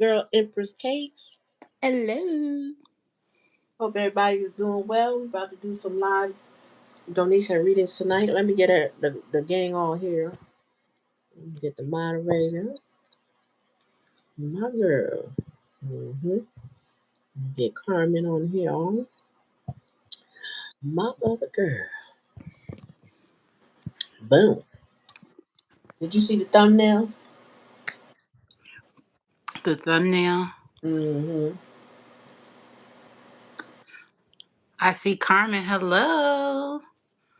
girl Empress Cakes. Hello. Hope everybody is doing well. We're about to do some live donation readings tonight. Let me get the gang all here. Let me get the moderator. My girl. Get Carmen on here. My other girl. Boom. Did you see the thumbnail? The thumbnail. Mm-hmm. I see Carmen. Hello.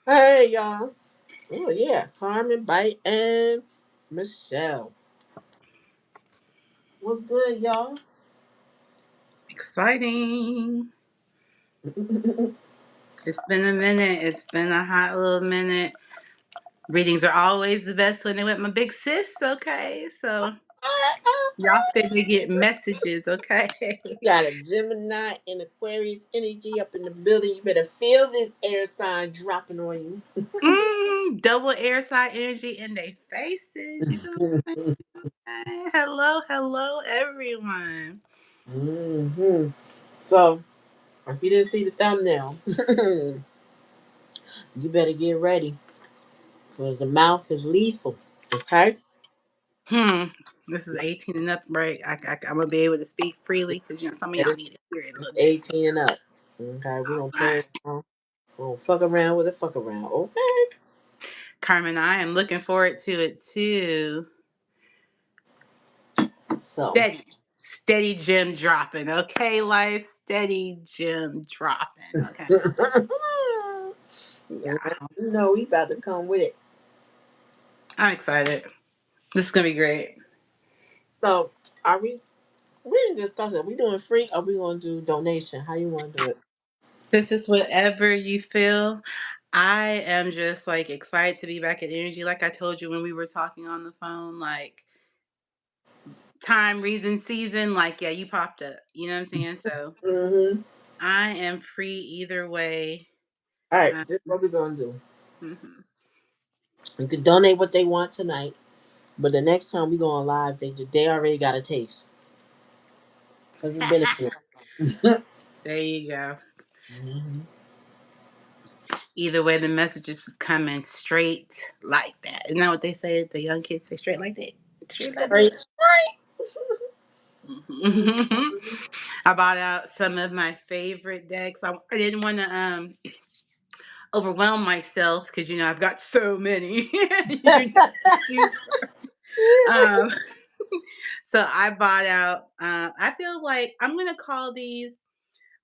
Hey, y'all. Oh, yeah. Carmen, Bite, and Michelle. What's good, y'all? Exciting. It's been a minute. It's been a hot little minute. Readings are always the best when they with my big sis, okay? So y'all finna get messages, okay? Got a Gemini and Aquarius energy up in the building. You better feel this air sign dropping on Double air side energy in their faces. You know what you. I'm saying? Hello, everyone. So, if you didn't see the thumbnail, you better get ready because the mouth is lethal. Okay? Hmm. This is 18 and up, right? I'm gonna be able to speak freely because some of y'all It's need to hear it a little bit. 18 and up. Okay? We All don't play right. around. We don't fuck around with a fuck around. Okay? Carmen, I am looking forward to it too. So, Steady gem dropping, okay? Life, steady gem dropping, okay? Yeah, you know we about to come with it. I'm excited. This is gonna be great. So, are we didn't discuss it. We doing free or we gonna do donation? How you wanna do it? This is whatever you feel. I am just like excited to be back in energy. Like I told you when we were talking on the phone, like time, reason, season. Like, yeah, you popped up. You know what I'm saying? So Mm-hmm. I am free either way. All right, Um, this is what we're gonna do. mhm. You can donate what they want tonight, but the next time we go on live, they already got a taste because it's been a minute. There you go. Mm-hmm. Either way, the messages is coming straight like that. Isn't that what they say? The young kids say straight like that. Straight like Straight, that. straight. Mhm. I bought out some of my favorite decks. I didn't want to overwhelm myself because I've got so many to choose from. So I bought out. I feel like I'm gonna call these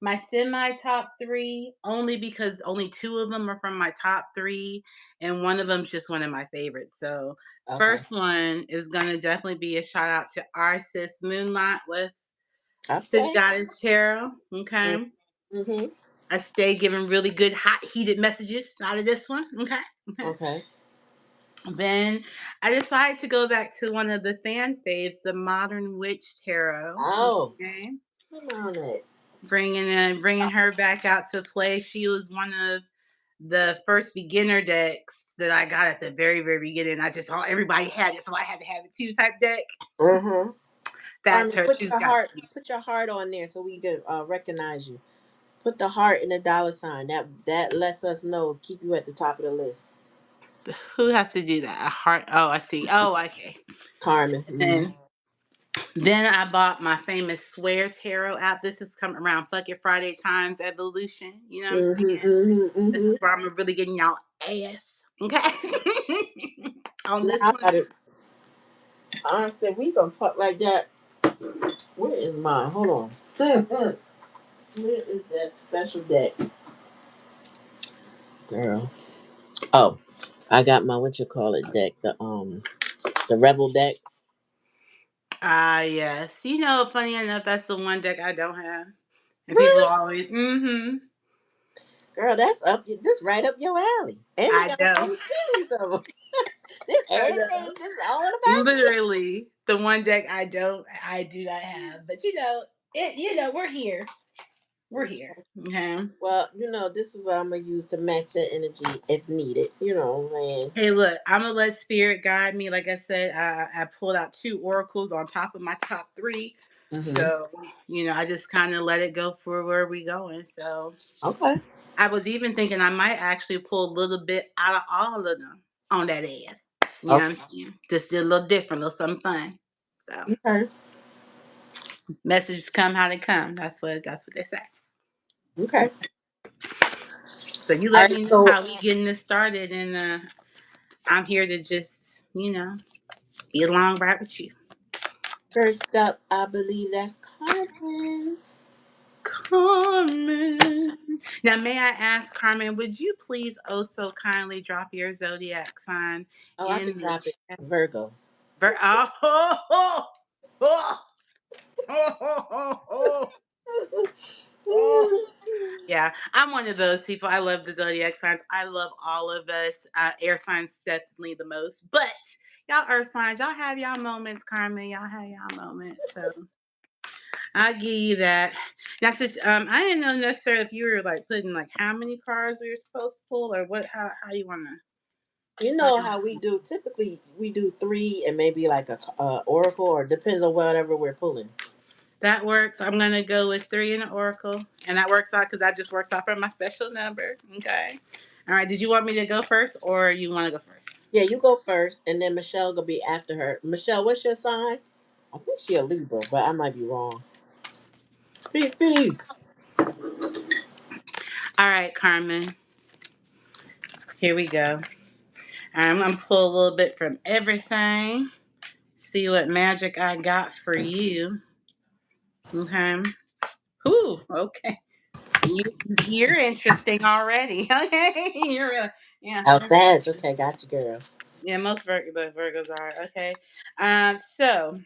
my semi top three only because only two of them are from my top three, and one of them's just one of my favorites. So Okay. first one is gonna definitely be a shout out to our sis Moonlight with City Okay. Goddess Tarot. Okay. Mm-hmm. I stay giving really good hot heated messages out of this one. Okay. Okay. Okay. Then I decided to go back to one of the fan faves, the Modern Witch Tarot. Oh, Okay. come on it. Bringing her back out to play. She was one of the first beginner decks that I got at the very, very beginning. I just saw everybody had it, so I had to have it too type deck. Mm-hmm. That's Carmen, her. She's got put your heart on there so we can recognize you. Put the heart and the dollar sign. That lets us know. Keep you at the top of the list. who has to do that? A heart. Oh, I see. Oh, okay. Carmen. Mm-hmm. And then I bought my famous Swear Tarot app. This is coming around Fuck It Friday Times Evolution. You know what I'm Mm-hmm. saying? Mm-hmm. This Mm-hmm. is where I'm really getting y'all ass. Okay. On this Now I one. got it. I said we gonna talk like that. Where is mine? Hold on. Where is that special deck, girl? Oh, I got my what you call it deck. The rebel deck. Ah, yes. Funny enough, that's the one deck I don't have. And people Really, always, girl? That's up. This right up your alley. And you I got a know. whole series of them. This I know. everything. This is all about this. Literally, the one deck I do not have. But we're here. We're here. Okay. Well, this is what I'm gonna use to match your energy if needed. You know what I'm saying? Hey, look, I'm gonna let spirit guide me. Like I said, I pulled out two oracles on top of my top three. Mm-hmm. So, I just kind of let it go for where we going. So Okay. I was even thinking I might actually pull a little bit out of all of them on that ass. You know what Okay. I'm saying? Just do a little different, a little something fun. So Okay. messages come how they come. That's what they say. Okay. So you All let right. me know So how we getting this started, and I'm here to just be along right with you. first up, I believe that's Carmen. Carmen. Now, may I ask, Carmen, would you please also kindly drop your zodiac sign Oh, I in can the drop it. chat? Virgo. Oh, oh, oh, oh, oh, oh, oh, oh. Yeah, I'm one of those people. I love the zodiac signs. I love all of us. Air signs definitely the most, but y'all earth signs, y'all have y'all moments, Carmen. Y'all have y'all moments. So I'll give you that. Now, since I didn't know necessarily if you were like putting like how many cards we were supposed to pull or what, how you wanna. You How know you how we wanna. do. Typically, we do three and maybe like a oracle, or depends on whatever we're pulling. That works. I'm gonna go with 3 in the oracle, and that works out because that just works out for my special number. Okay. All right. Did you want me to go first, or you want to go first? Yeah, you go first, and then Michelle gonna be after her. Michelle, what's your sign? I think she a Libra, but I might be wrong. Speak, speak. All right, Carmen. Here we go. I'm gonna pull a little bit from everything. See what magic I got for you. Okay. Ooh. Okay. You're interesting already. Okay. Yeah. Outside. Okay, got you, girl. Yeah. Most Virgos are okay. So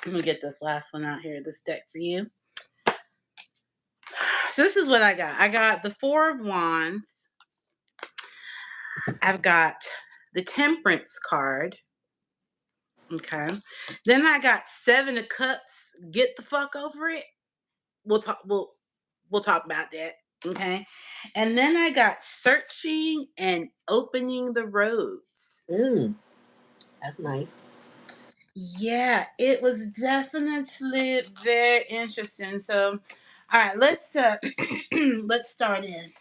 let me get this last one out here. This deck for you. So this is what I got. I got the Four of Wands. I've got the Temperance card. Okay. Then I got Seven of Cups. Get the fuck over it. We'll talk. We'll talk about that. Okay. And then I got Searching and Opening the Roads. Mm, that's nice. Yeah, it was definitely very interesting. So, all right, let's let's start in.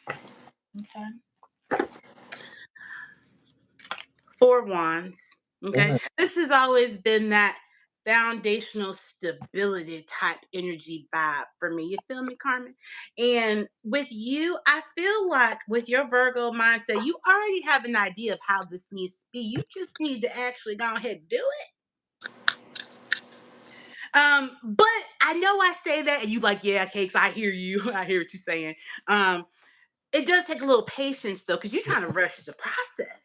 Okay. Four Wands. Okay. Hmm. This has always been that foundational stability type energy vibe for me. You feel me, Carmen? And with you, I feel like with your Virgo mindset, you already have an idea of how this needs to be. You just need to actually go ahead and do it. But I know I say that and you like, yeah, Cakes, I hear you. I hear what you're saying. Um, it does take a little patience though, because you're trying to rush the process.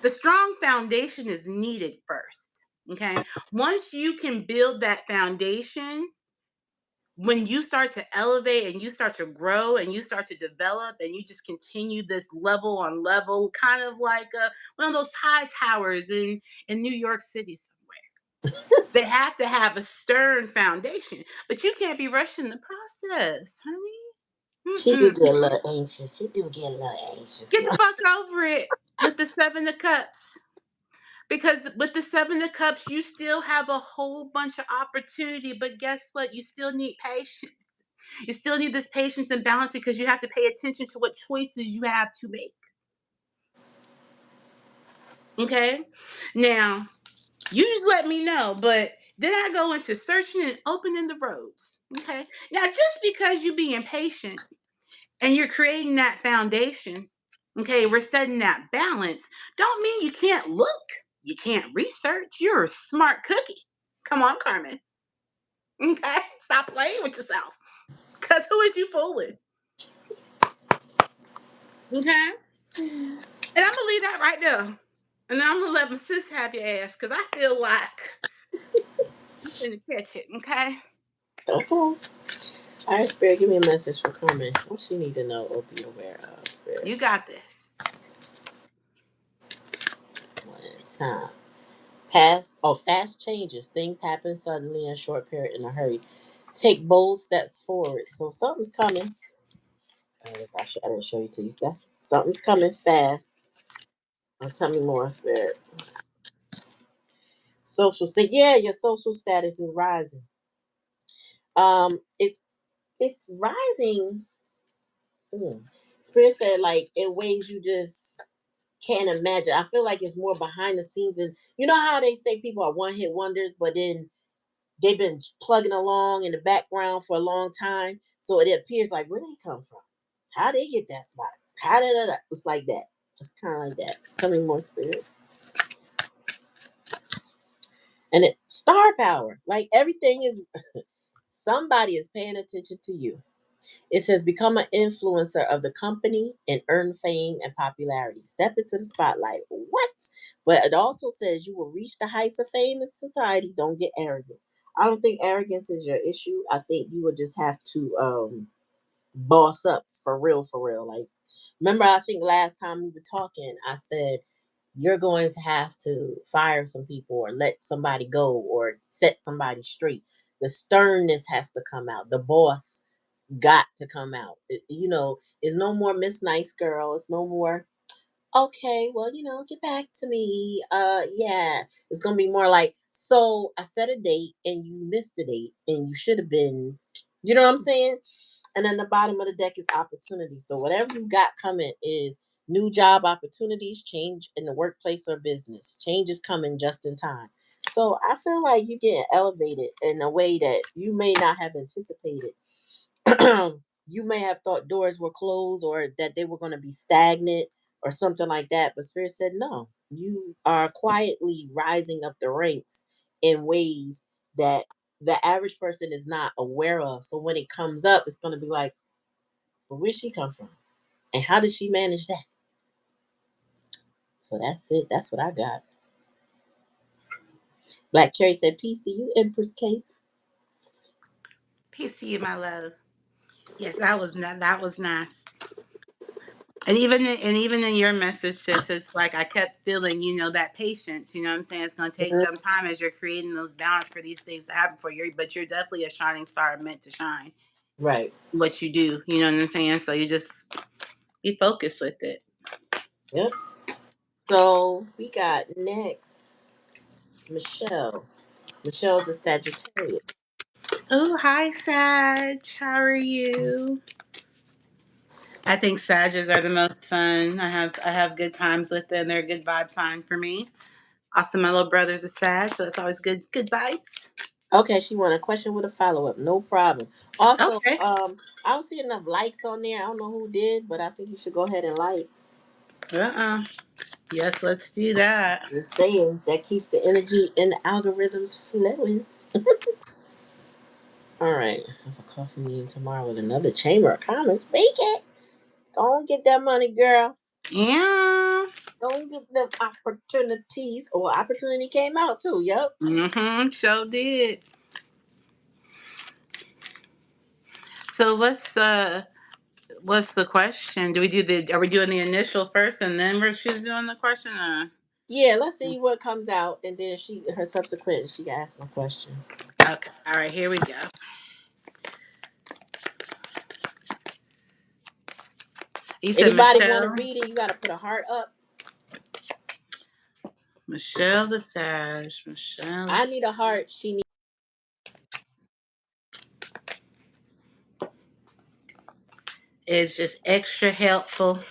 The strong foundation is needed first. Okay. Once you can build that foundation, when you start to elevate and you start to grow and you start to develop and you just continue this level on level, kind of like one of those high towers in New York City somewhere. They have to have a stern foundation, but you can't be rushing the process, honey. She do Mm-mm. get a little anxious. She do get a little anxious. Get the fuck over it with the Seven of Cups. Because with the Seven of Cups, you still have a whole bunch of opportunity, but guess what? You still need patience. You still need this patience and balance because you have to pay attention to what choices you have to make. Okay? Now, you just let me know, but then I go into searching and opening the roads. Okay? Now, just because you're being patient and you're creating that foundation, okay, we're setting that balance, don't mean you can't look, you can't research. You're a smart cookie. Come on, Carmen. Okay? Stop playing with yourself. Because who is you fooling? Okay? And I'm going to leave that right there. And I'm going to let my sis have your ass because I feel like you finna catch it, okay? Okay. All right, Spirit, give me a message for Carmen. What she need to know or be aware of, Spirit. You got this. One at a time. Fast changes. Things happen suddenly in a short period in a hurry. Take bold steps forward. So something's coming. I didn't show you to you. That's something's coming fast. Tell me more, Spirit. social state. Yeah, your social status is rising. It's rising. Spirit said like in ways you just can't imagine. I feel like it's more behind the scenes, and you know how they say people are one hit wonders, but then they've been plugging along in the background for a long time, so it appears like where they come from, how they get that spot, how did that? It's like that. It's kind of like that. Coming more spirit, and it star power. Like everything is, somebody is paying attention to you. It says become an influencer of the company and earn fame and popularity. Step into the spotlight. What? But it also says you will reach the heights of fame in society. Don't get arrogant. I don't think arrogance is your issue. I think you would just have to boss up for real, for real. Like, remember, I think last time we were talking, I said you're going to have to fire some people or let somebody go or set somebody straight. The sternness has to come out. The boss got to come out. It's no more Miss Nice Girl. It's no more, okay, well, get back to me. Yeah. It's gonna be more like, so I set a date and you missed the date and you should have been, you know what I'm saying? And then the bottom of the deck is opportunity. So whatever you got coming is new job opportunities, change in the workplace or business. Change is coming just in time. So I feel like you're getting elevated in a way that you may not have anticipated. You may have thought doors were closed or that they were going to be stagnant or something like that. But Spirit said, no, you are quietly rising up the ranks in ways that the average person is not aware of. So when it comes up, it's going to be like, well, where'd she come from? And how did she manage that? So that's it. That's what I got. Black Cherry said, peace to you, Empress Cakes. Peace to you, my love. Yes, that was nice. And even in your message, just it's like I kept feeling, that patience. You know what I'm saying? It's gonna take Mhm. some time as you're creating those balance for these things to happen for you. But you're definitely a shining star meant to shine. Right. What you do, you know what I'm saying? So you just be focused with it. Yep. So we got next Michelle. Michelle's a Sagittarius. Oh, hi, Sag. How are you? I think Sages are the most fun. I have good times with them. They're a good vibe sign for me. Also, my little brother's a Sag, so it's always good vibes. Okay, she want a question with a follow up. No problem. Also, Okay. I don't see enough likes on there. I don't know who did, but I think you should go ahead and like. Yes, let's do that. Just saying that keeps the energy and the algorithms flowing. All right, I have a coffee meeting tomorrow with another chamber of commerce. Make it. Go and get that money, girl. Yeah. Go and get them opportunities. Or opportunity came out too. Yep. Mm-hmm. Sure did. So what's the question? Are we doing the initial first and then she's doing the question? Yeah. Let's see what comes out, and then her subsequent she can ask my question. Okay. All right, here we go. You said Anybody want to Michelle? read it? You got to put a heart up. Michelle the Sag. Michelle I the need a heart. She needs. is just extra helpful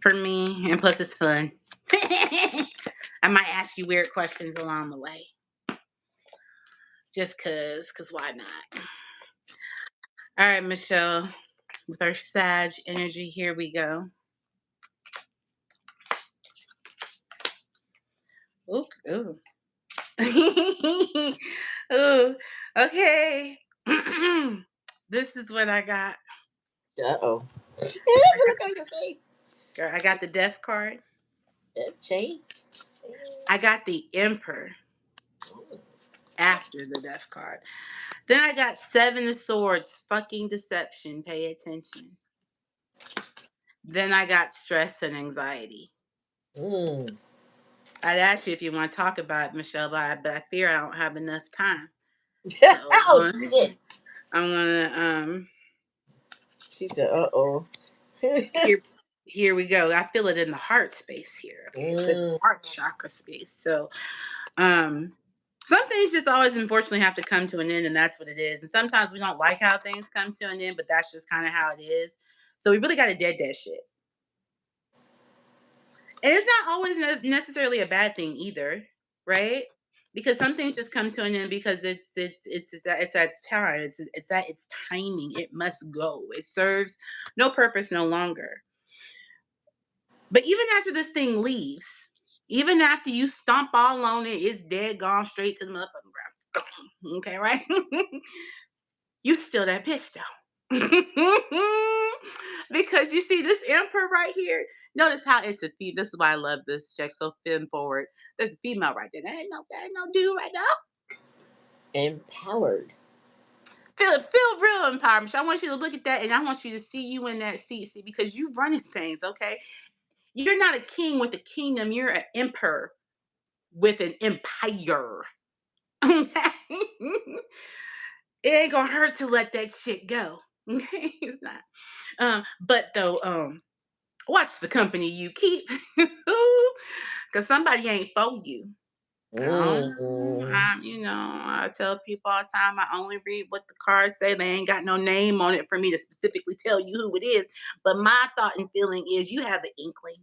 for me, and plus it's fun. I might ask you weird questions along the way, just cause why not? All right, Michelle, with our Sag energy, here we go. Ooh, ooh. Ooh, okay. This is what I got. Uh-oh. I got, Look on your face. girl, I got the Death card. Change. I got the Emperor after the Death card. Then I got Seven of Swords, fucking deception. Pay attention. Then I got stress and anxiety. Mm. I'd ask you if you want to talk about it, Michelle, but I fear I don't have enough time. So Oh, shit. I'm gonna She said, uh-oh. here here we go. I feel it in the heart space here. Okay, it's in the Mm. heart chakra space. So um Some things just always unfortunately have to come to an end, and that's what it is. And sometimes we don't like how things come to an end, but that's just kind of how it is. So we really got to dead that shit. And it's not always necessarily a bad thing either, right? Because some things just come to an end because it's at its time. It's at its timing. It must go. It serves no purpose no longer. But even after this thing leaves, even after you stomp all on it, it's dead, gone straight to the motherfucking ground. Okay, right? You still that bitch though. Because you see this emperor right here. Notice how it's a female. This is why I love this check. So fin forward. There's a female right there. That ain't no dude right now. Empowered. Feel real empowerment. I want you to look at that and I want you to see you in that seat. See, because you running things, okay? You're not a king with a kingdom. You're an emperor with an empire. It ain't gonna hurt to let that shit go. Okay, it's not. But though, watch the company you keep, because somebody ain't for you. I don't know. Mm. I tell people all the time I only read what the cards say. They ain't got no name on it for me to specifically tell you who it is. But my thought and feeling is you have an inkling.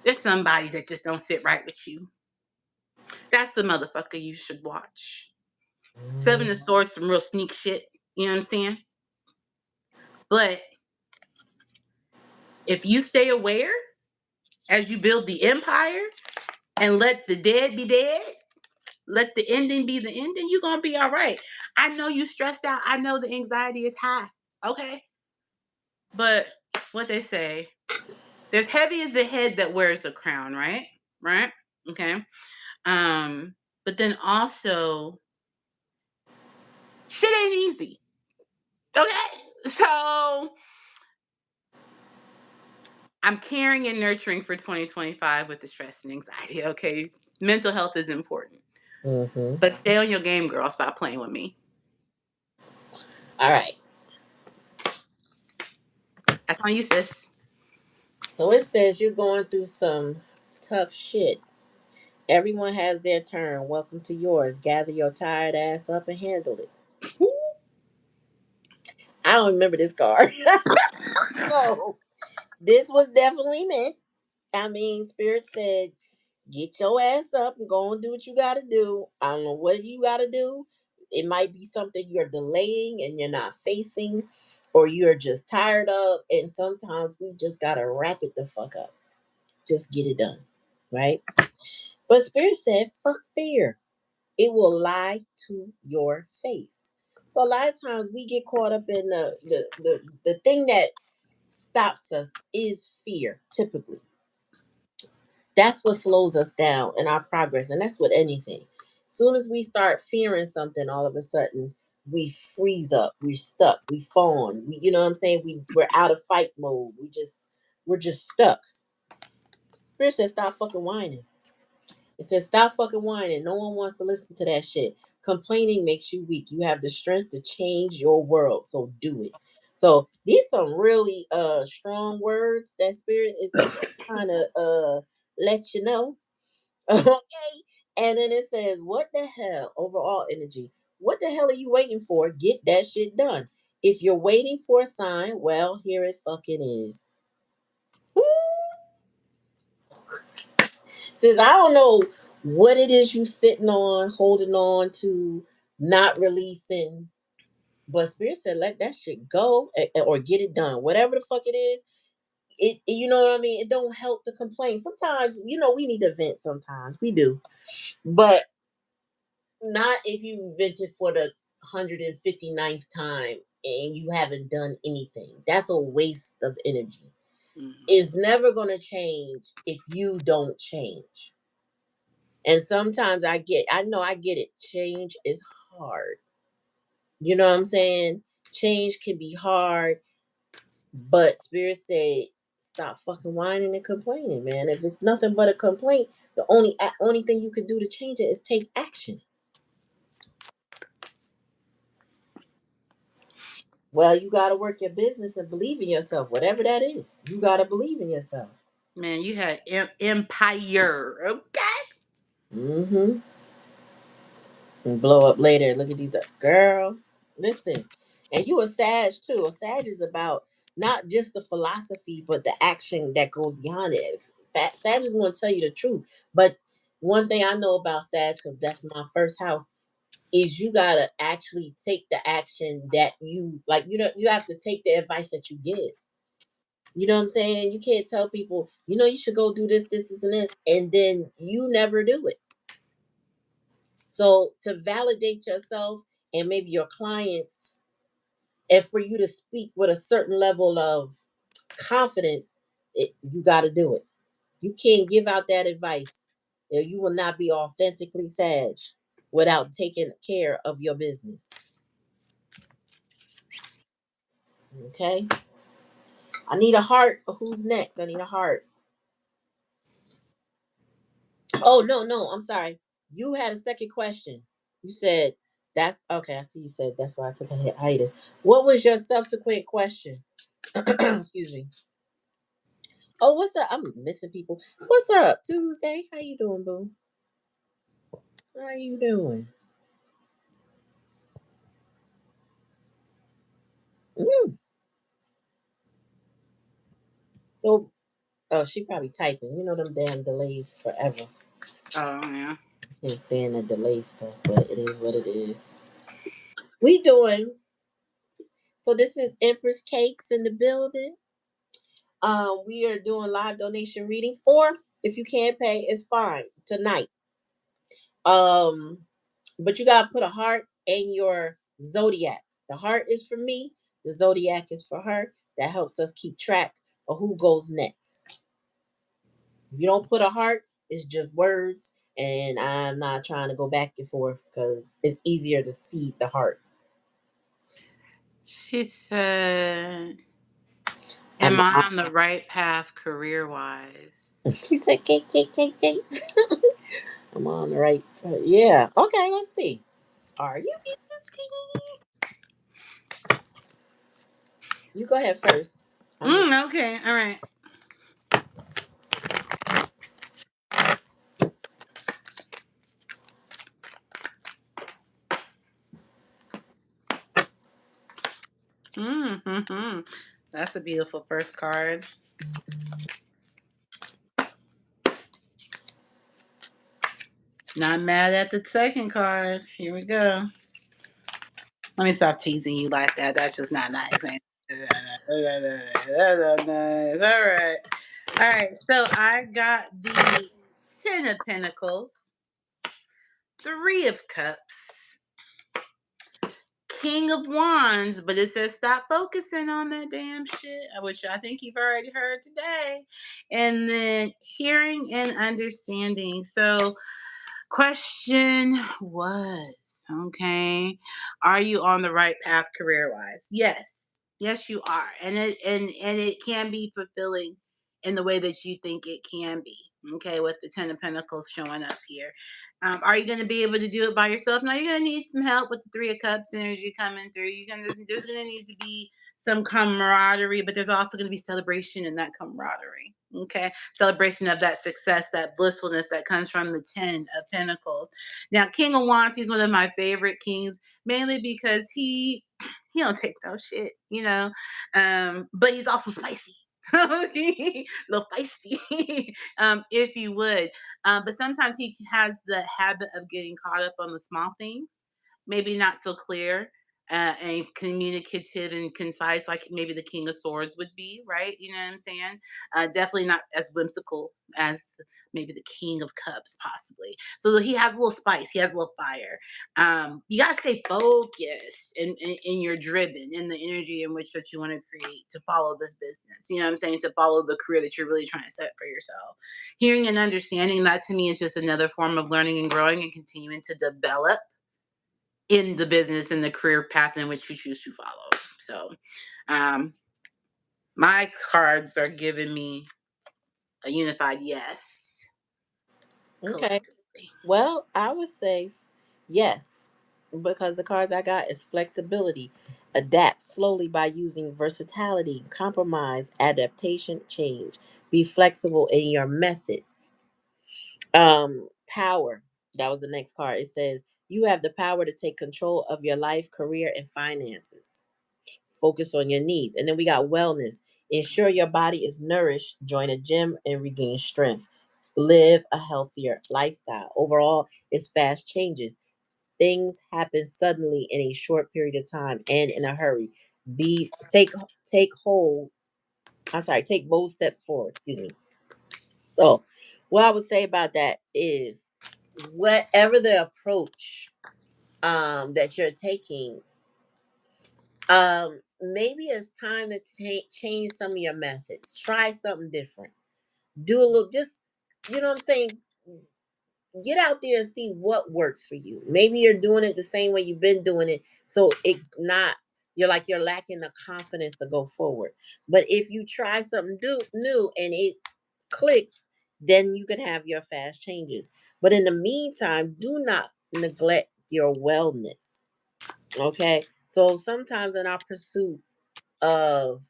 There's somebody that just don't sit right with you. That's the motherfucker you should watch. Seven of Swords, some real sneak shit. You know what I'm saying? But if you stay aware as you build the empire and let the dead be dead, let the ending be the ending, you're gonna be all right. I know you stressed out. I know the anxiety is high. Okay. But what they say, there's heavy as the head that wears a crown, right? Right? Okay. But then also shit ain't easy. Okay. So I'm caring and nurturing for 2025 with the stress and anxiety. Okay. Mental health is important. Mm-hmm. But stay on your game, girl. Stop playing with me. All right. That's on you, sis. So it says you're going through some tough shit. Everyone has their turn. Welcome to yours. Gather your tired ass up and handle it. I don't remember this card. So this was definitely meant. I mean, Spirit said, get your ass up and go and do what you got to do. I don't know what you got to do. It might be something you're delaying and you're not facing, or you're just tired of. And sometimes we just got to wrap it the fuck up. Just get it done. Right? But Spirit said, fuck fear. It will lie to your face. So a lot of times we get caught up in the thing that stops us is fear, typically. That's what slows us down in our progress. And that's with anything. As soon as we start fearing something, all of a sudden we freeze up, we're stuck, we fawn. You know what I'm saying? We're out of fight mode. We're just stuck. Spirit says stop fucking whining. It says stop fucking whining. No one wants to listen to that shit. Complaining makes you weak. You have the strength to change your world. So do it. So these some really strong words that Spirit is trying to let you know. Okay. And then it says, what the hell? Overall energy. What the hell are you waiting for? Get that shit done. If you're waiting for a sign, well, here it fucking is. Woo! Says, I don't know what it is you sitting on, holding on to, not releasing. But Spirit said, let that shit go or get it done. Whatever the fuck it is, you know what I mean? It don't help to complain. Sometimes, we need to vent sometimes. We do. But not if you vented for the 159th time and you haven't done anything. That's a waste of energy. Mm-hmm. It's never going to change if you don't change. And sometimes I get it. Change is hard. You know what I'm saying? Change can be hard, but Spirit said, stop fucking whining and complaining, man. If it's nothing but a complaint, the only thing you could do to change it is take action. Well, you got to work your business and believe in yourself, whatever that is. You got to believe in yourself. Man, you had empire. Okay. Mm-hmm. and blow up later. Look at these girl. Listen, and you a Sag too. A Sag is about not just the philosophy, but the action that goes beyond it. Sag is going to tell you the truth. But one thing I know about Sag, because that's my first house, is you gotta actually take the action that you like. You know, you have to take the advice that you give. You know what I'm saying? You can't tell people, you know, you should go do this, and this, and then you never do it. So to validate yourself and maybe your clients, and for you to speak with a certain level of confidence, you got to do it. You can't give out that advice. You will not be authentically Sag without taking care of your business. Okay. I need a heart. Who's next? I need a heart. Oh no, no, I'm sorry. You had a second question. You said that's okay. I see you said that's why I took a hiatus. What was your subsequent question? Excuse me. Oh, what's up? I'm missing people. What's up, Tuesday? How you doing, boo? How you doing? Mm. So, oh, she probably typing. You know them damn delays forever. Oh yeah. Can't stand the delay stuff, but it is what it is. We doing. So this is Empress Cakes in the building. We are doing live donation readings, or if you can't pay, it's fine tonight. Um, but you gotta put a heart in your zodiac. The heart is for me. The zodiac is for her. That helps us keep track of who goes next. If you don't put a heart, it's just words, and I'm not trying to go back and forth because it's easier to see the heart. She said, I'm. "Am I on the right path career wise?" She said, "Cake, cake, cake, cake." I'm on the right. Yeah. Okay. Let's see. Are you interested? You go ahead first. I'm just. Okay. All right. Mm-hmm. That's a beautiful first card. Not mad at the second card. Here we go. Let me stop teasing you like that. That's just not nice. That's not nice. All right. All right. So I got the Ten of Pentacles, Three of Cups, King of Wands, but it says stop focusing on that damn shit, which I think you've already heard today. And then hearing and understanding. So question was, okay, are you on the right path career wise? Yes. Yes, you are. And it can be fulfilling in the way that you think it can be. Okay, with the Ten of Pentacles showing up here. Are you going to be able to do it by yourself? No, you're going to need some help with the Three of Cups energy coming through. There's going to need to be some camaraderie, but there's also going to be celebration in that camaraderie. Okay, celebration of that success, that blissfulness that comes from the Ten of Pentacles. Now, King of Wands, he's one of my favorite kings, mainly because he don't take no shit, you know. But he's also spicy. A little feisty, if you would. But sometimes he has the habit of getting caught up on the small things, maybe not so clear and communicative and concise, like maybe the King of Swords would be, right? You know what I'm saying? Definitely not as whimsical as maybe the King of Cups, possibly. So he has a little spice, he has a little fire. You gotta stay focused in your driven, in the energy in which that you want to create to follow this business. You know what I'm saying? To follow the career that you're really trying to set for yourself. Hearing and understanding that to me is just another form of learning and growing and continuing to develop in the business and the career path in which you choose to follow. So, um, my cards are giving me a unified yes Okay. collectively. Well, I would say yes, because the cards I got is flexibility, adapt slowly by using versatility, compromise, adaptation, change. Be flexible in your methods. Power. That was the next card. It says You have the power to take control of your life, career, and finances. Focus on your needs. And then we got wellness. Ensure your body is nourished. Join a gym and regain strength. Live a healthier lifestyle. Overall, it's fast changes. Things happen suddenly in a short period of time and in a hurry. Be take hold. I'm sorry, take bold steps forward. Excuse me. So, what I would say about that is, whatever the approach that you're taking, maybe it's time to change some of your methods. Try something different. Do a little, just, you know what I'm saying? Get out there and see what works for you. Maybe you're doing it the same way you've been doing it, so it's not, you're lacking the confidence to go forward. But if you try something new and it clicks, then you can have your fast changes. But in the meantime, do not neglect your wellness. Okay? So sometimes in our pursuit of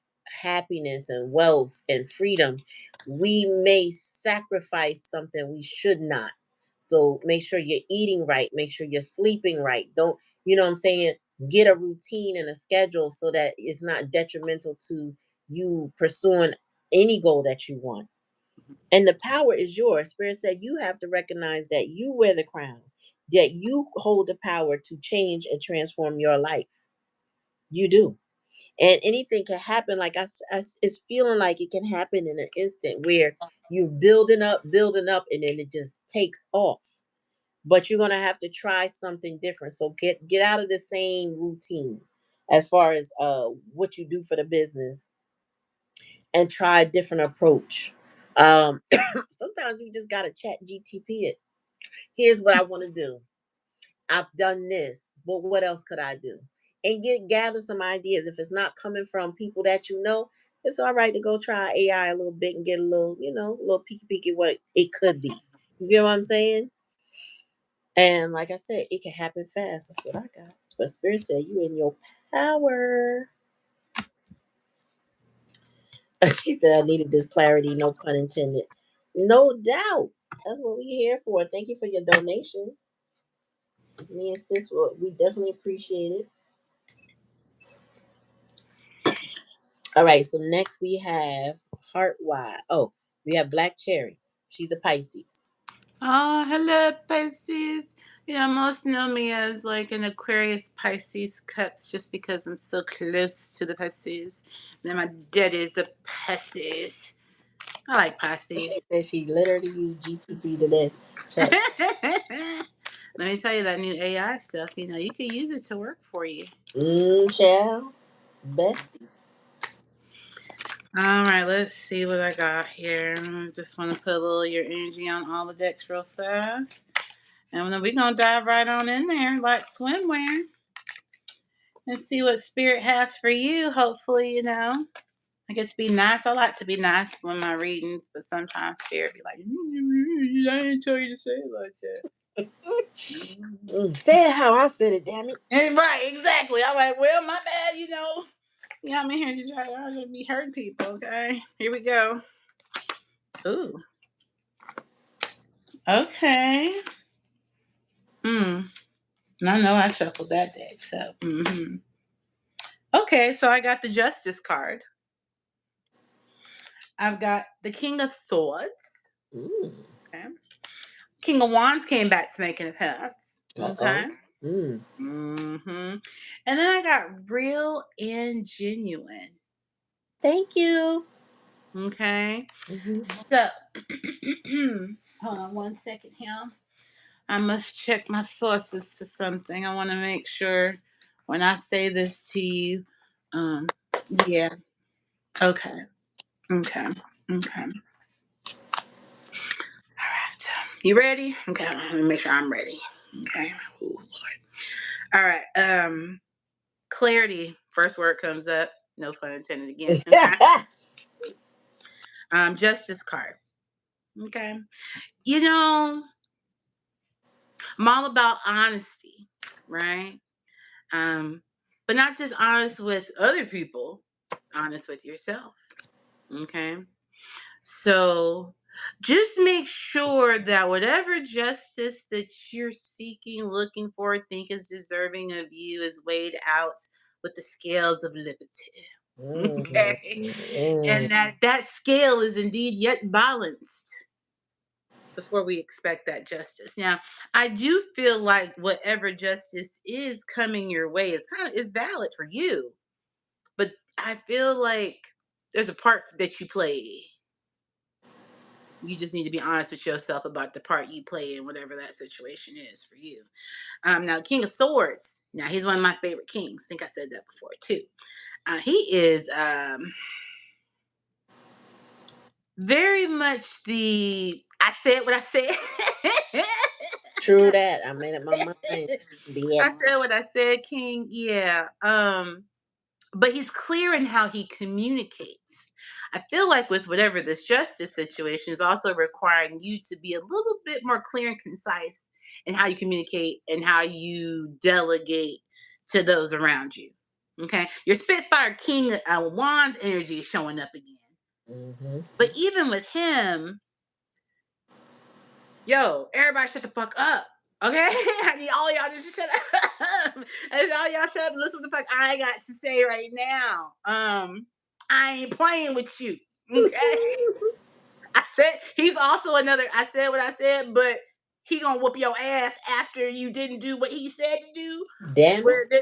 happiness and wealth and freedom, we may sacrifice something we should not. So make sure you're eating right, make sure you're sleeping right. Don't, you know what I'm saying? Get a routine and a schedule so that it's not detrimental to you pursuing any goal that you want. And the power is yours. Spirit said you have to recognize that you wear the crown, that you hold the power to change and transform your life. You do. And anything can happen. Like it's feeling like it can happen in an instant where you're building up, and then it just takes off. But you're gonna have to try something different. So get out of the same routine as far as what you do for the business, and try a different approach. Sometimes you just gotta chat GTP it. Here's what I want to do. I've done this, but what else could I do? And gather some ideas. If it's not coming from people that you know, it's all right to go try AI a little bit and get a little, a little peek at what it could be. You get what I'm saying? And like I said, it can happen fast. That's what I got. But Spirit said you in your power. She said I needed this clarity, no pun intended. No doubt. That's what we here for. Thank you for your donation. Me and sis, we definitely appreciate it. All right, so next we have Heart Wide. Oh, we have Black Cherry. She's a Pisces. Oh, hello, Pisces. Most know me as like an Aquarius Pisces cups just because I'm so close to the Pisces. Then my dad is a Pisces. I like She Pisces. said she literally used GTP to that chat. Let me tell you that new AI stuff, you can use it to work for you. Child. Besties. All right, let's see what I got here. I just want to put a little of your energy on all the decks real fast. And then we're going to dive right on in there like swimwear and see what spirit has for you. Hopefully, I get to be nice. I like to be nice when my readings, but sometimes spirit be like, I didn't tell you to say it like that. Say it how I said it, damn it. And right, exactly. I'm like, well, my bad, I'm in here to try to be hurting people, okay? Here we go. Ooh. Okay. Hmm. I know I shuffled that deck, so. Okay, so I got the Justice card. I've got the King of Swords. Mm. Okay. King of Wands came back to make an appearance. Uh-oh. Okay. Mm. And then I got Real and Genuine. Thank you. Okay. Mm-hmm. So, hold on one second here. I must check my sources for something. I want to make sure when I say this to you. Yeah. Okay. Okay. Okay. All right. You ready? Okay. Let me make sure I'm ready. Okay. Ooh, Lord. All right. Clarity. First word comes up. No pun intended again. Okay. Justice card. Okay. You know, I'm all about honesty, right? Um, but not just honest with other people, honest with yourself. Okay. So Just make sure that whatever justice that you're seeking, looking for, think is deserving of you is weighed out with the scales of liberty. Okay. Mm-hmm. And that scale is indeed yet balanced before we expect that justice. Now, I do feel like whatever justice is coming your way is valid for you. But I feel like there's a part that you play. You just need to be honest with yourself about the part you play in whatever that situation is for you. Now, King of Swords. Now, he's one of my favorite kings. I think I said that before too. He is very much the. I said what I said. True that. I made up my mind. Be I it. said what I said, King. Yeah. But he's clear in how he communicates. I feel like with whatever this justice situation is also requiring you to be a little bit more clear and concise in how you communicate and how you delegate to those around you. Okay, your Spitfire King Wands energy is showing up again. Mm-hmm. But even with him, yo, everybody shut the fuck up. Okay? I need all y'all just shut up. I need all y'all shut up and listen to the fuck I got to say right now. I ain't playing with you. Okay? I said he's also another I said what I said, but he gonna whoop your ass after you didn't do what he said to do. Damn it. Where the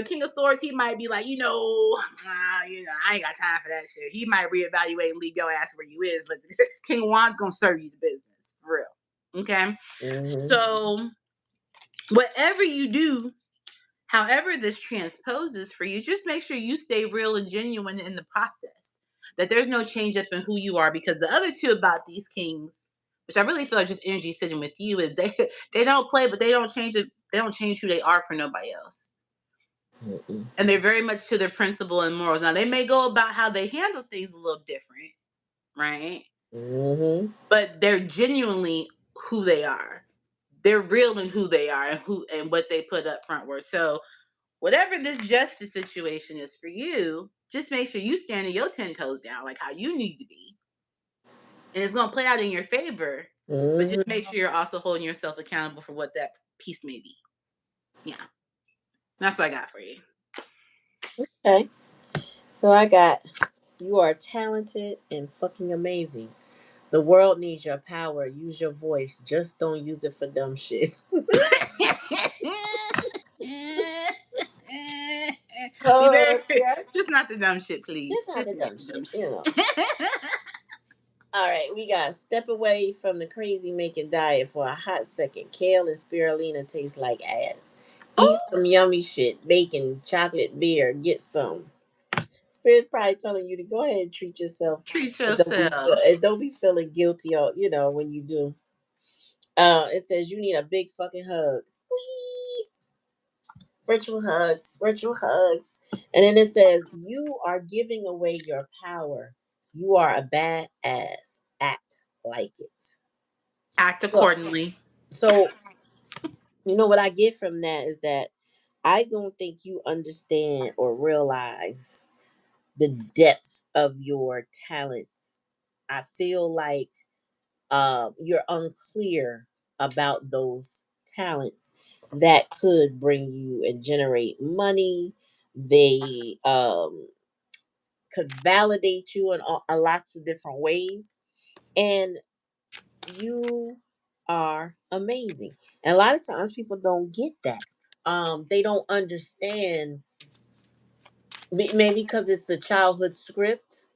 King of Swords, he might be like, I ain't got time for that shit. He might reevaluate and leave your ass where you is, but King of Wands gonna serve you the business for real. Okay, Mm-hmm. so whatever you do, however this transposes for you, just make sure you stay real and genuine in the process. That there's no change up in who you are, because the other two about these kings, which I really feel like just energy sitting with you, is they don't play, but they don't change it. They don't change who they are for nobody else, Mm-mm. and they're very much to their principle and morals. Now they may go about how they handle things a little different, right? Mm-hmm. But they're genuinely who they are. They're real in who they are and what they put up frontward. So whatever this justice situation is for you, just make sure you standing your 10 toes down like how you need to be. And it's gonna play out in your favor. But just Mm-hmm. make sure you're also holding yourself accountable for what that piece may be. Yeah. That's what I got for you. Okay. So I got, you are talented and fucking amazing. The world needs your power. Use your voice. Just don't use it for dumb shit. Be very Oh, yeah. just not the dumb shit, please. Just not Just the not dumb the shit, dumb you shit. know. All right, we got step away from the crazy making diet for a hot second. Kale and spirulina taste like ass. Eat Oh, some yummy shit. Bacon, chocolate, beer. Get some. Spirit's probably telling you to go ahead and treat yourself, treat but yourself. don't be feeling guilty or when you do. It says you need a big fucking hug. Squeeze. Virtual hugs. And then it says you are giving away your power. You are a badass. Act like it. Act So, accordingly. so what I get from that is that I don't think you understand or realize the depth of your talents. I feel like you're unclear about those talents that could bring you and generate money. They could validate you in a lots of different ways, and you are amazing. And a lot of times people don't get that. They don't understand. Maybe because it's the childhood script,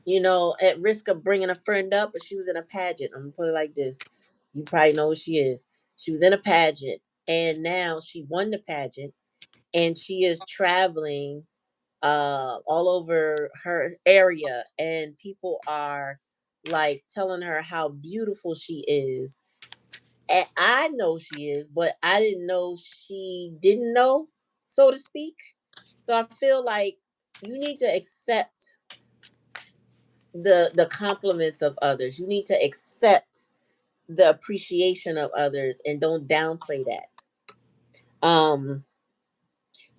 at risk of bringing a friend up, but she was in a pageant. I'm gonna put it like this. You probably know who she is. She was in a pageant, and now she won the pageant, and she is traveling all over her area, and people are like telling her how beautiful she is. And I know she is, but I didn't know she didn't know, so to speak. So I feel like you need to accept the compliments of others. You need to accept the appreciation of others and don't downplay that.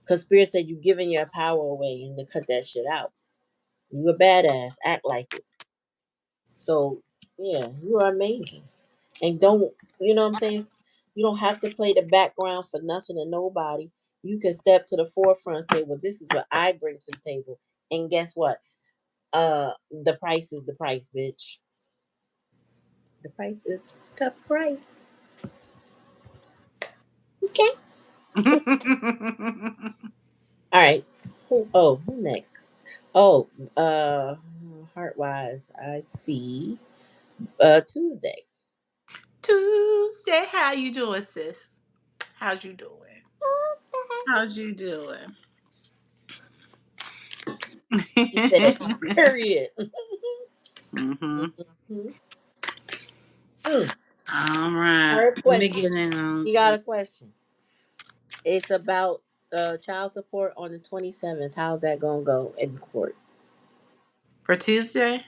Because Spirit said you giving your power away and to cut that shit out. You a badass. Act like it. So yeah, you are amazing. And don't, you know what I'm saying? You don't have to play the background for nothing and nobody. You can step to the forefront and say, well, this is what I bring to the table. And guess what? The price is the price, bitch. The price is the price. Okay. All right. Who next? Oh, heart wise, I see. Tuesday. Tuesday, how you doing, sis? How's you doing? How's you doing? She said, period. Mm-hmm. Mhm. Mm. All right. Her Let me question. get in on She got a question. It's about child support on the 27th. How's that gonna go in court? for Tuesday.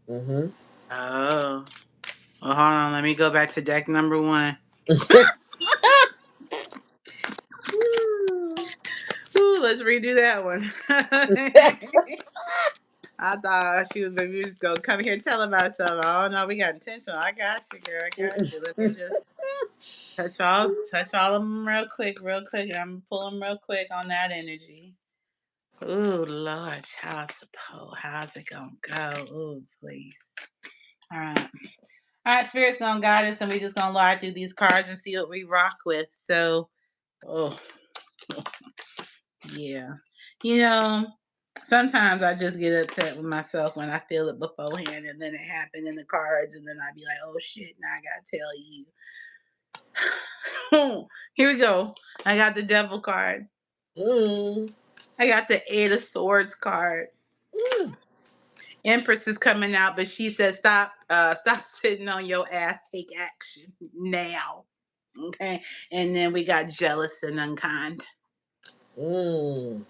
Mm-hmm. Oh, well, hold on. Let me go back to deck number one. Ooh, let's redo that one. I thought she was maybe just gonna come here and tell about something. Oh no, we got intentional. I got you, girl. I got you. Let me just touch all of them real quick, real quick. I'm gonna pull them real quick on that energy. Ooh, Lord, child support. How's it gonna go? Ooh, please. All right. All right, Spirit's gonna guide us, and we just gonna lie through these cards and see what we rock with. So, oh, yeah. You know, sometimes I just get upset with myself when I feel it beforehand, and then it happened in the cards, and then I be like, oh shit, now I gotta tell you. Here we go. I got the Devil card. Mm. I got the Eight of Swords card. Mm. Empress is coming out, but she said, stop sitting on your ass, take action now. Okay. And then we got jealous and unkind. Mm.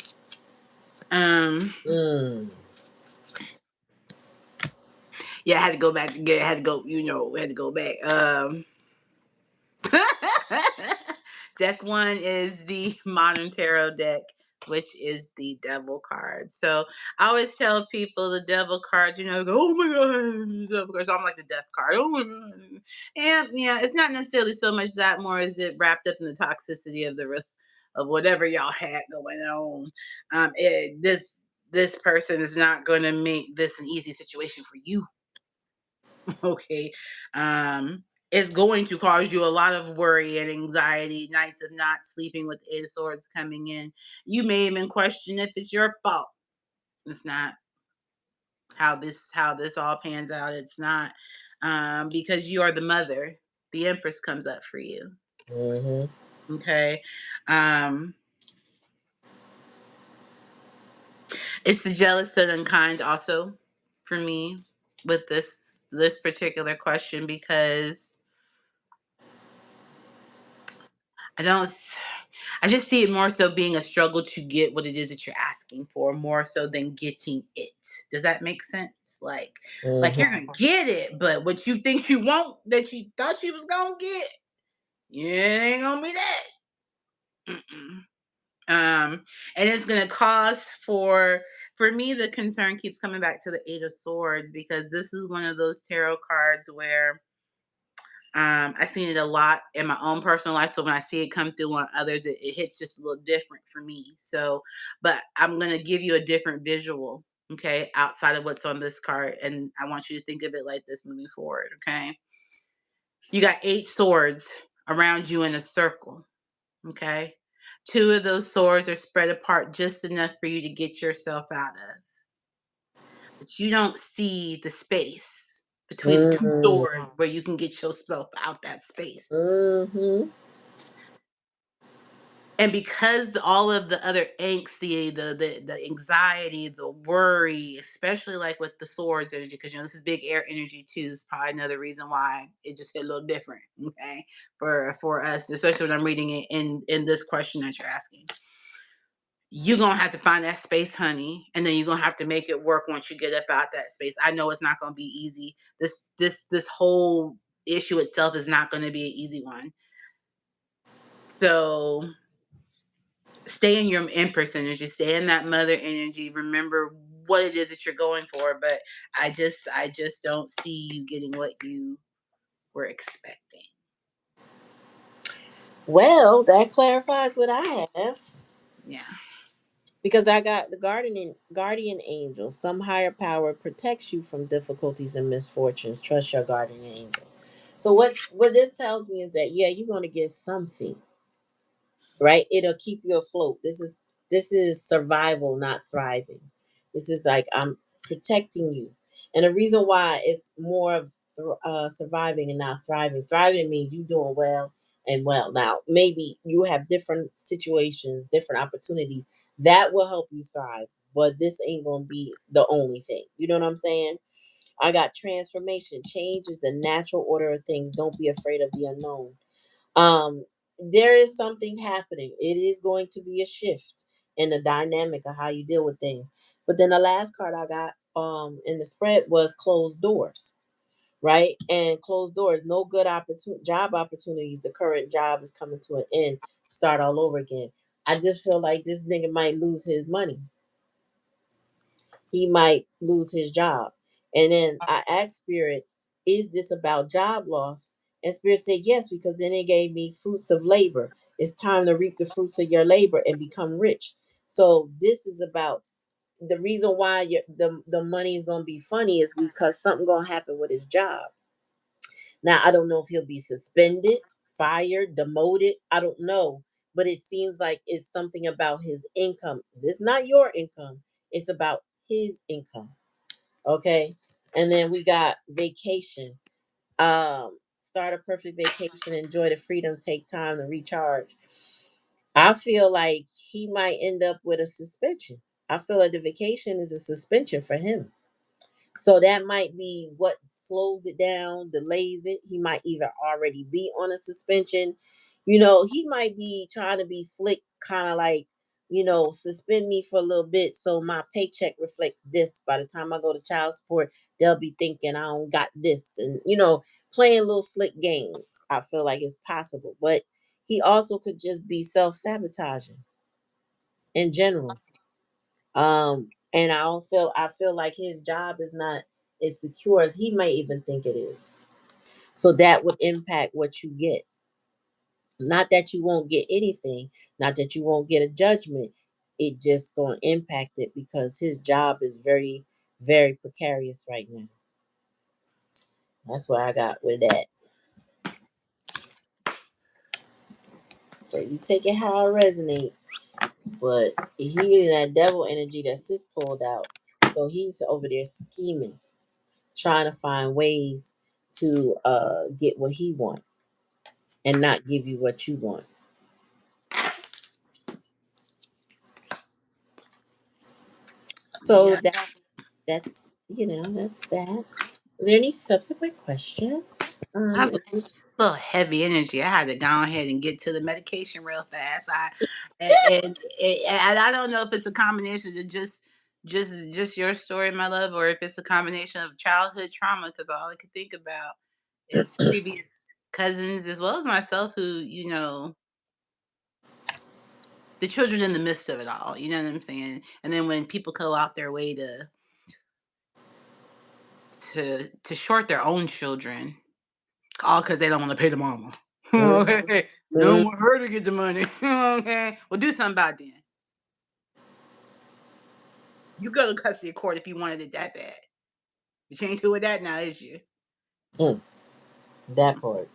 Um Mm. yeah, I had to go back again. I had to go, we had to go back. Deck one is the modern tarot deck, which is the devil card. So I always tell people the devil card, go, oh my god, devil card. So I'm like the death card. Oh my god. And yeah, it's not necessarily so much that, more is it wrapped up in the toxicity of of whatever y'all had going on. This person is not going to make this an easy situation for you. Okay. It's going to cause you a lot of worry and anxiety, nights of not sleeping with the Eight of Swords coming in. You may even question if it's your fault. It's not how this all pans out. It's not, because you are the mother. The Empress comes up for you. Mm-hmm. Okay. Um, it's the jealous and unkind also for me with this particular question, because I don't I just see it more so being a struggle to get what it is that you're asking for, more so than getting it. Does that make sense? Like Mm-hmm. you're gonna get it, but what you think you want that you thought you was gonna get, yeah, it ain't gonna be that. Mm-mm. And it's gonna cause for me, the concern keeps coming back to the Eight of Swords, because this is one of those tarot cards where I've seen it a lot in my own personal life. So when I see it come through on others, it hits just a little different for me. So, but I'm going to give you a different visual, okay, outside of what's on this card. And I want you to think of it like this moving forward, okay? You got 8 swords around you in a circle, okay? 2 of those swords are spread apart just enough for you to get yourself out of. But you don't see the space between the 2 swords where you can get yourself out that space. Mm-hmm. And because all of the other angst, the anxiety, the worry, especially like with the swords energy, because this is big air energy too, is probably another reason why it just hit a little different, okay, for us, especially when I'm reading it in this question that you're asking. You're gonna have to find that space, honey, and then you're gonna have to make it work once you get up out that space. I know it's not gonna be easy. This whole issue itself is not gonna be an easy one. So stay in your Empress energy, stay in that mother energy. Remember what it is that you're going for, but I just don't see you getting what you were expecting. Well, that clarifies what I have. Yeah. Because I got the guardian angel. Some higher power protects you from difficulties and misfortunes. Trust your guardian angel. So what this tells me is that yeah, you're gonna get something, right? It'll keep you afloat. This is survival, not thriving. This is like I'm protecting you. And the reason why it's more of surviving and not thriving. Thriving means you doing well and well. Now, maybe you have different situations, different opportunities that will help you thrive. But this ain't gonna be the only thing. You know what I'm saying? I got transformation. Change is the natural order of things. Don't be afraid of the unknown. um there is something happening. It is going to be a shift in the dynamic of how you deal with things. But then the last card I got in the spread was closed doors, right? And closed doors, no good job opportunities. The current job is coming to an end. Start all over again. I just feel like this nigga might lose his money. He might lose his job. And then I asked Spirit, is this about job loss? And Spirit said yes, because then it gave me fruits of labor. It's time to reap the fruits of your labor and become rich. So this is about the reason why the money is going to be funny is because something going to happen with his job. Now, I don't know if he'll be suspended, fired, demoted. I don't know. But it seems like it's something about his income. It's not your income, it's about his income. Okay. And then we got vacation. Start a perfect vacation, enjoy the freedom, take time to recharge. I feel like he might end up with a suspension. I feel like the vacation is a suspension for him. So that might be what slows it down, delays it. He might either already be on a suspension. He might be trying to be slick, kind of like, suspend me for a little bit so my paycheck reflects this. By the time I go to child support, they'll be thinking I don't got this. And, playing little slick games, I feel like it's possible. But he also could just be self sabotaging in general. And I feel like his job is not as secure as he may even think it is. So that would impact what you get. Not that you won't get anything, not that you won't get a judgment. It just gonna impact it because his job is very, very precarious right now. That's what I got with that. So you take it how it resonates. But he is that devil energy that sis pulled out. So he's over there scheming, trying to find ways to get what he wants and not give you what you want. So Yeah. that's that. Is there any subsequent questions? I was a little heavy energy. I had to go ahead and get to the medication real fast. And I don't know if it's a combination of just your story, my love, or if it's a combination of childhood trauma. Because all I could think about is previous cousins as well as myself, who the children in the midst of it all. You know what I'm saying? And then when people go out their way to short their own children, all because they don't want to pay the mama. Mhm. Okay, they don't Mhm. want her to get the money. Okay, well, do something about it then. You go to custody court if you wanted it that bad. You ain't doing that now, is you? Mm, that part.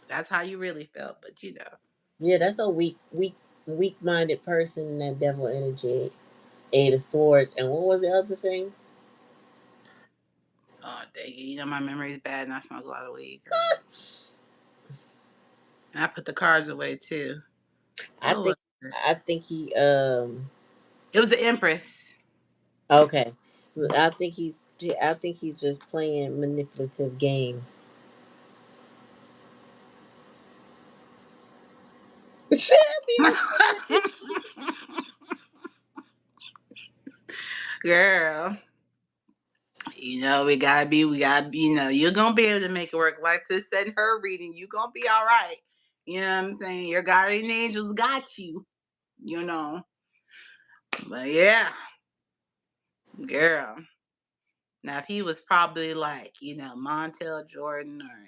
That's how you really felt, but you know. Yeah, that's a weak-minded person. That devil energy, eight of swords, and what was the other thing? Oh, dang it. You know my memory's bad and I smoke a lot of weed, girl. And I put the cards away too. I What was think it? I think he It was the Empress. okay. I think he's just playing manipulative games. Girl. We gotta be, you're gonna be able to make it work. Like sis said in her reading, you're gonna be all right. You know what I'm saying? Your guardian angels got you, you know. But yeah, girl. Now, if he was probably like, Montel Jordan or,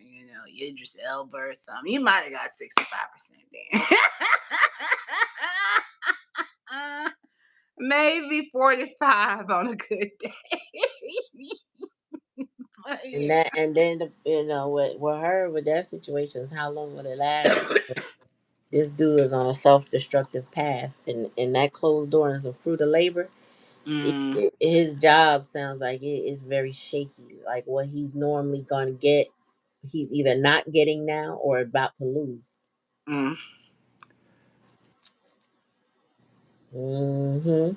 Idris Elba or something, he might have got 65% then. Maybe 45 on a good day. But And yeah. that, and then with her with that situation is how long will it last? This dude is on a self-destructive path, and that closed door is a fruit of labor. Mm, His job sounds like it is very shaky. Like what he's normally gonna get, he's either not getting now or about to lose. mm, Mm-hmm.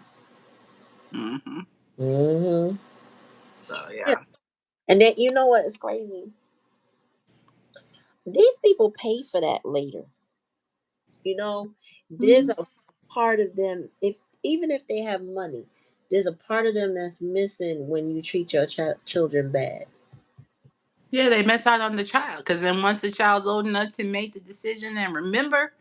mm-hmm. Mm-hmm. So Yeah. yeah. And then you know what is crazy? These people pay for that later. You know, there's Mhm. a part of them, if even if they have money, there's a part of them that's missing when you treat your children bad. Yeah, they miss out on the child because then once the child's old enough to make the decision and remember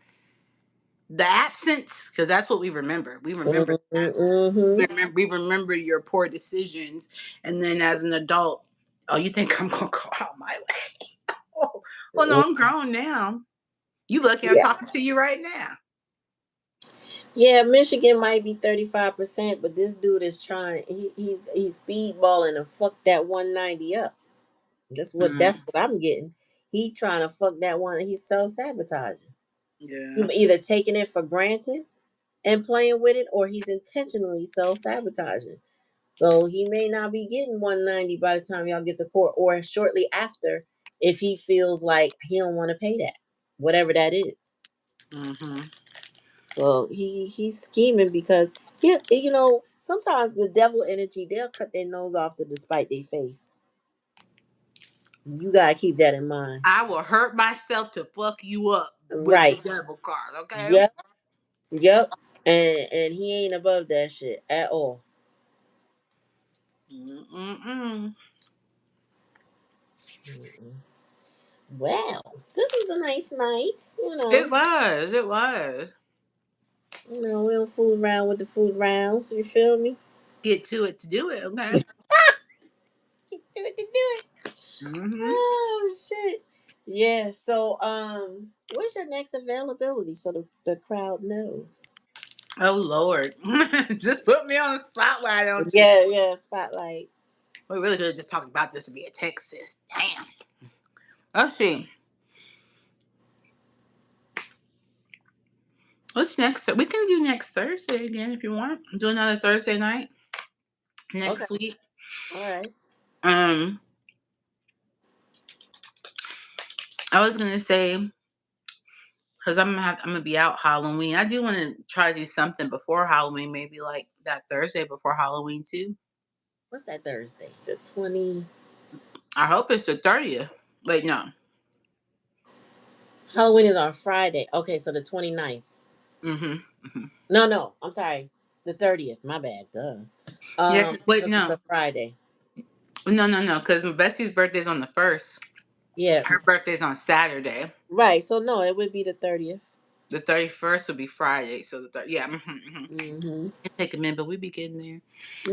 the absence, because that's what we remember. We remember the absence. Mm-hmm. We remember your poor decisions, and then as an adult, oh, you think I'm gonna go out my way? Oh no, I'm grown now. You lucky I'm Yeah. talking to you right now. Yeah, Michigan might be 35%, but this dude is trying. He's speedballing and fuck that 190 up. That's Mm, what I'm getting. He's trying to fuck that one. He's self sabotaging. He's yeah. either taking it for granted and playing with it, or he's intentionally self sabotaging. So he may not be getting 190 by the time y'all get to court, or shortly after, if he feels like he don't want to pay that, whatever that is. Mm-hmm. So he's scheming because sometimes the devil energy, they'll cut their nose off to despite their face. You gotta keep that in mind. I will hurt myself to fuck you up with the Right. devil card. Okay. Yep. Yep. And he ain't above that shit at all. Mm-mm-mm. Mm-mm. Well, this was a nice night. It was. It was. We don't fool around with the food rounds. You feel me? Get to it to do it. Okay. Do it to do it. Mm-hmm. Oh shit. Yeah. So what's your next availability so the crowd knows? Oh Lord. Just put me on the spotlight, don't you? Yeah, yeah, spotlight. We really could have just talked about this via Texas. Damn. Let's see. What's next? We can do next Thursday again if you want. Do another Thursday night Okay. next week. All right. Um, I was gonna say because I'm gonna be out Halloween. I do want to try to do something before Halloween, maybe like that Thursday before Halloween too. What's that Thursday? The 20. I hope it's the 30th. Wait, no. Halloween is on Friday. Okay, so the 29th. Mm-hmm. Mm-hmm. No, no, I'm sorry. The 30th. My bad. Duh. Yeah. Wait, Because it's no. a Friday. No, no, no. Because my bestie's birthday's on the first. Yeah. Her birthday's on Saturday. Right. So no, it would be the 30th. The 31st would be Friday. So the third, yeah. Mm-hmm, mm-hmm. Mm-hmm. It take a minute, but we be getting there.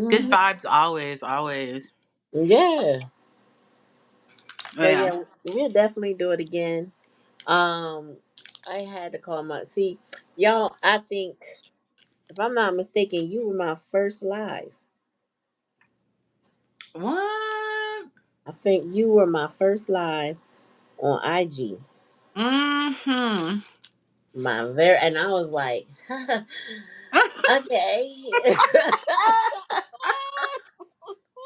Good Mm-hmm. vibes always, always. Yeah. So Yeah. yeah, we'll definitely do it again. Um, I had to call my see, y'all. I think if I'm not mistaken, you were my first live. What? I think you were my first live on IG. Mm-hmm. And I was like, okay.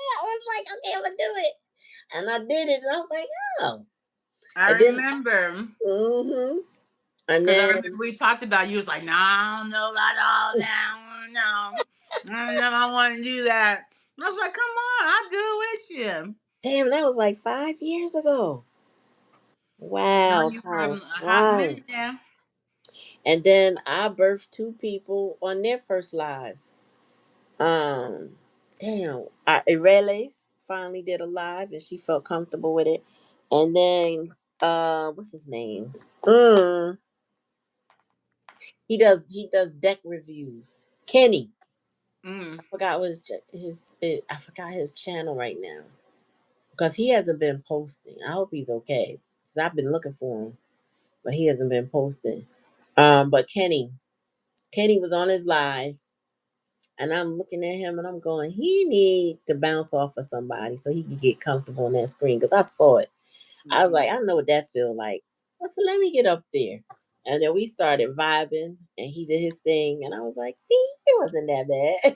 I was like, okay, I'm gonna do it, and I did it, and I was like, oh, I and then, remember. mm-hmm, and Because I remember then, we talked about you was like, nah, I don't know about all that. I don't know if I want to do that. I was like, come on, I'll do it with you. damn, that was like 5 years ago. Known Wow, you for time a hot flying. minute now. And then I birthed two people on their first lives. Um, damn, Ireles finally did a live, and she felt comfortable with it. And then, what's his name? He does deck reviews. Kenny. Mm. I forgot what I forgot his channel right now because he hasn't been posting. I hope he's okay because I've been looking for him, but he hasn't been posting. But Kenny was on his live, and I'm looking at him and I'm going, he need to bounce off of somebody so he can get comfortable on that screen because I saw it. I was Mm-hmm. like, I know what that feel like. I said, let me get up there. And then we started vibing and he did his thing. And I was like, see, it wasn't that bad.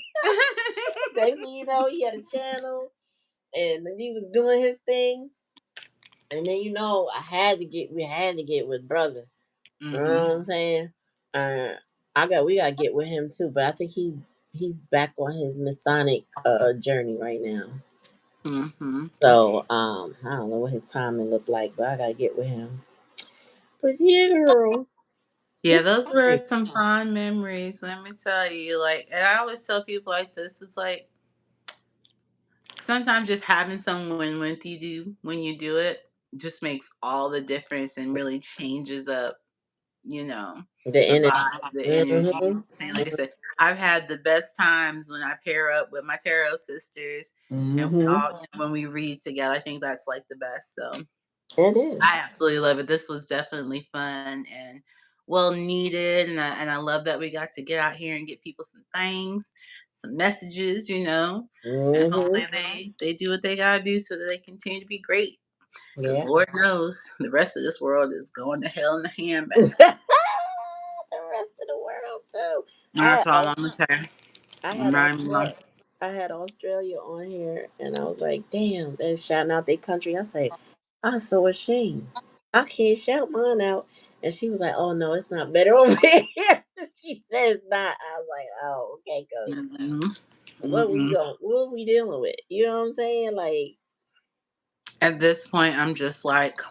Next thing you know, he had a channel and then he was doing his thing. And then we had to get with brother. You know Mm-hmm. what I'm saying? Uh we gotta get with him too, but I think he's back on his Masonic journey right now. Mm-hmm. So I don't know what his timing looked like, but I gotta get with him. But yeah, girl, Yeah, it's those were fun. some fond memories. Let me tell you, like, and I always tell people like this. It's like sometimes just having someone with you do when you do it just makes all the difference and really changes up, you know, The the energy. vibe, the energy. Mm-hmm. Saying, like I said, I've had the best times when I pair up with my tarot sisters and we Mm-hmm. all when we read together. I think that's like the best. So It is. I absolutely love it. This was definitely fun and well needed, and I love that we got to get out here and get people some things, some messages, and Mm-hmm. hopefully they do what they gotta do so that they continue to be great. Because Yeah. Lord knows the rest of this world is going to hell in a The handbasket. rest of the world too. And I that's had all Aus- I'm gonna say. I I'm had not even Australia. gonna. I had Australia on here, and I was like, "Damn, they're shouting out their country." I say, "I'm so ashamed. I can't shout mine out." And she was like, "Oh no, it's not better over here." She said it's not. I was like, "Oh, okay, cause Mm-mm, what we mm-mm. going? What we dealing with? You know what I'm saying? Like, At this point, I'm just like,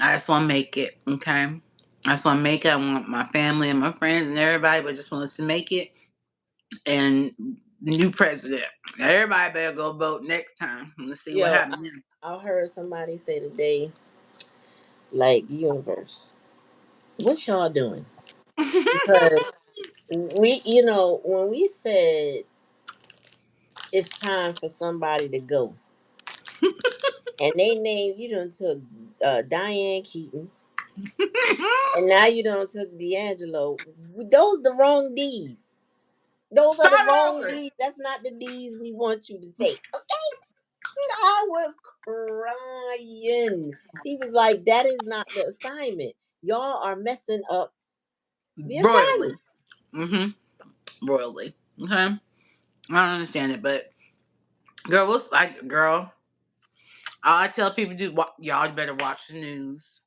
I just want to make it. Okay, I just want to make it. I want my family and my friends and everybody, but just want us to make it. And new president. Everybody better go vote next time. Let's see what yo, happens. I heard somebody say today, like, universe, what y'all doing? Because when we said it's time for somebody to go, and they named you done took Diane Keaton, and now you done took D'Angelo. Those the wrong D's. Those are the Start wrong over. D's. That's not the D's we want you to take. I was crying. He was like, "That is not the assignment. Y'all are messing up the Royally. assignment." Royally. Okay. I don't understand it, but girl, girl. All I tell people to do, y'all better watch the news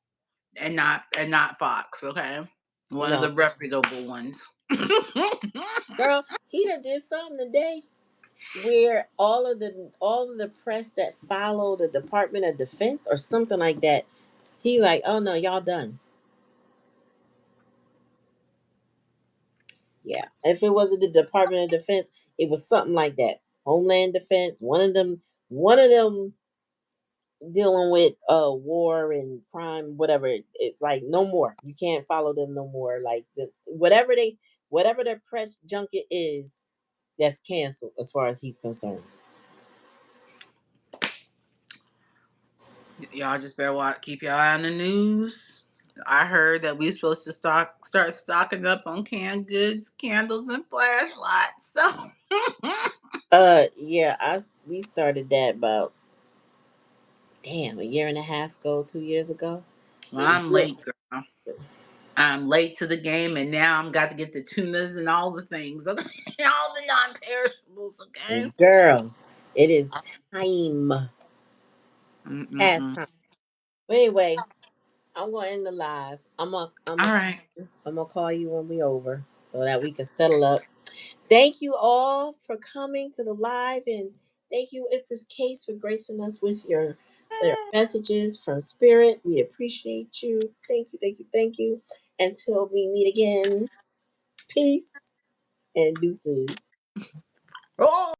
and not Fox. Okay, one of No, the reputable ones. girl, he done did something today where all of the press that follow the Department of Defense or something like that, he like, oh no, y'all done. Yeah. If it wasn't the Department of Defense, it was something like that. Homeland Defense, one of them dealing with war and crime, whatever. It's like no more. You can't follow them no more. Like whatever their press junket is, that's canceled as far as he's concerned. Y'all just better keep your eye on the news. I heard that we're supposed to start stocking up on canned goods, candles, and flashlights. So Yeah, we started that about damn a year and a half ago, 2 years ago. well, Yeah, I'm late, girl. I'm late to the game, and now I'm got to get the tunas and all the things, okay? All the non-perishables. Okay. girl, it is time, past Mm-mm-mm. time. But anyway, I'm gonna end the live. All right. I'm gonna call you when we over so that we can settle up. Thank you all for coming to the live, and thank you, Empress Case, for gracing us with your messages from Spirit. We appreciate you. Thank you, thank you, thank you. Until we meet again, peace and deuces. Oh.